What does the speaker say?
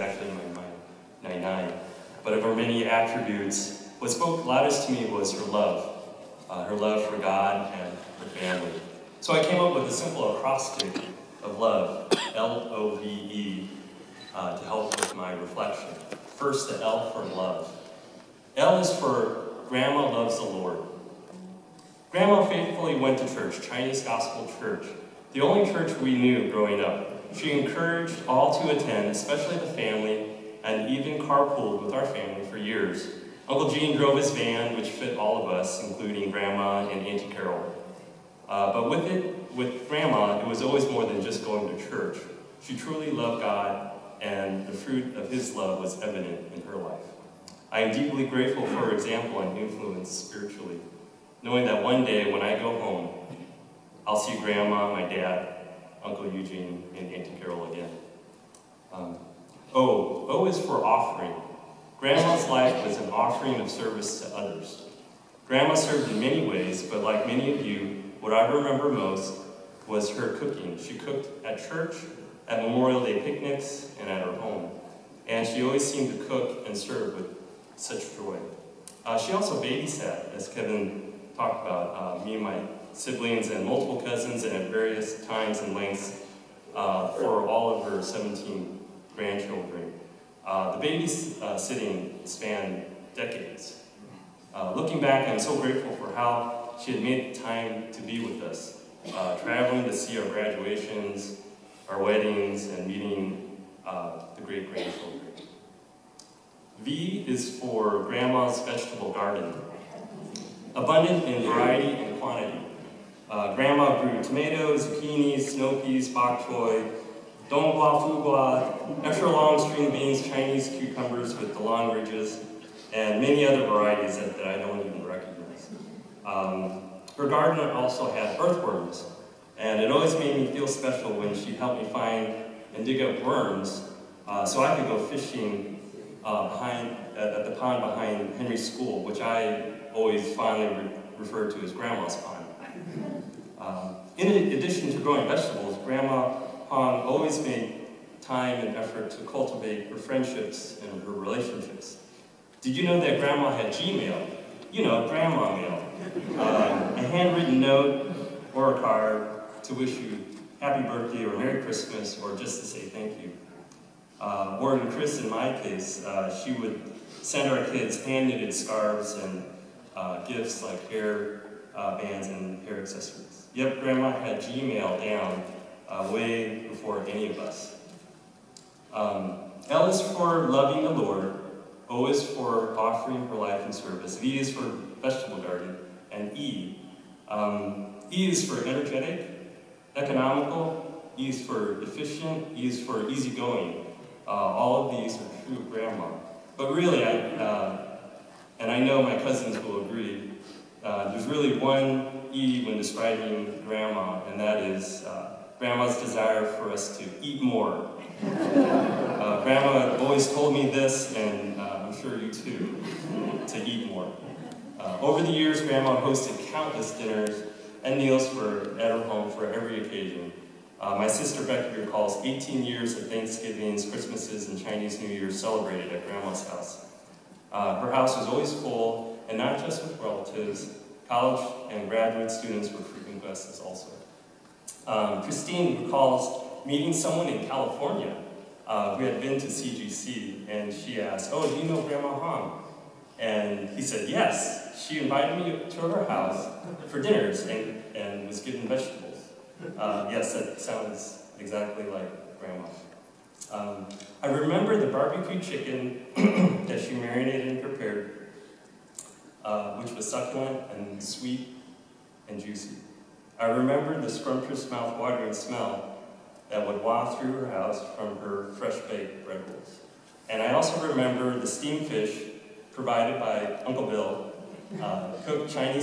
actually in my mind 99. But of her many attributes, what spoke loudest to me was her love for God and her family. So I came up with a simple acrostic of love, L-O-V-E, to help with my reflection. First, the L for love. L is for Grandma loves the Lord. Grandma faithfully went to church, Chinese Gospel Church, the only church we knew growing up. She encouraged all to attend, especially the family, and even carpooled with our family for years. Uncle Gene drove his van, which fit all of us, including Grandma and Auntie Carol. But with Grandma, it was always more than just going to church. She truly loved God, and the fruit of his love was evident in her life. I am deeply grateful for her example and influence spiritually, knowing that one day when I go home, I'll see Grandma, my dad, Uncle Eugene, and Auntie Carol again. O is for offering. Grandma's life was an offering of service to others. Grandma served in many ways, but like many of you, what I remember most was her cooking. She cooked at church, at Memorial Day picnics, and at her home. And she always seemed to cook and serve with such joy. She also babysat, as Kevin talked about, me and my siblings and multiple cousins, and at various times and lengths for all of her 17 grandchildren. The babysitting spanned decades. Looking back, I'm so grateful for how she had made time to be with us, traveling to see our graduations, our weddings, and meeting the great-grandchildren. V is for Grandma's vegetable garden. Abundant in variety and quantity. Grandma grew tomatoes, zucchinis, snow peas, bok choy, donggua, fugua, extra long string beans, Chinese cucumbers with the long ridges, and many other varieties that I don't even recognize. Her garden also had earthworms, and it always made me feel special when she helped me find and dig up worms so I could go fishing at the pond behind Henry's school, which I always fondly referred to as Grandma's pond. In addition to growing vegetables, Grandma Hong always made time and effort to cultivate her friendships and her relationships. Did you know that Grandma had Gmail? You know, Grandma mail. A handwritten note or a card to wish you happy birthday or Merry Christmas, or just to say thank you. Or in Chris, in my case, she would send our kids hand-knitted scarves and gifts like hair bands and hair accessories. Yep, Grandma had Gmail down way before any of us. L is for loving the Lord. O is for offering her life in service. V is for vegetable garden. And E. E is for energetic, economical. E is for efficient. E is for easygoing. All of these are true of Grandma. But really, and I know my cousins will agree, there's really one E when describing Grandma, and that is Grandma's desire for us to eat more. Grandma always told me this, and I'm sure you too, to eat more. Over the years, Grandma hosted countless dinners and meals at her home for every occasion. My sister Becky recalls 18 years of Thanksgivings, Christmases, and Chinese New Year's celebrated at Grandma's house. Her house was always full, and not just with relatives. College and graduate students were frequent guests also. Christine recalls meeting someone in California who had been to CGC, and she asked, "Oh, do you know Grandma Hong?" And he said, yes. She invited me to her house for dinners and was given vegetables. Yes, that sounds exactly like Grandma. I remember the barbecue chicken that she marinated and prepared, which was succulent and sweet and juicy. I remember the scrumptious mouth-watering smell that would waft through her house from her fresh-baked bread rolls. And I also remember the steamed fish provided by Uncle Bill, cooked Chinese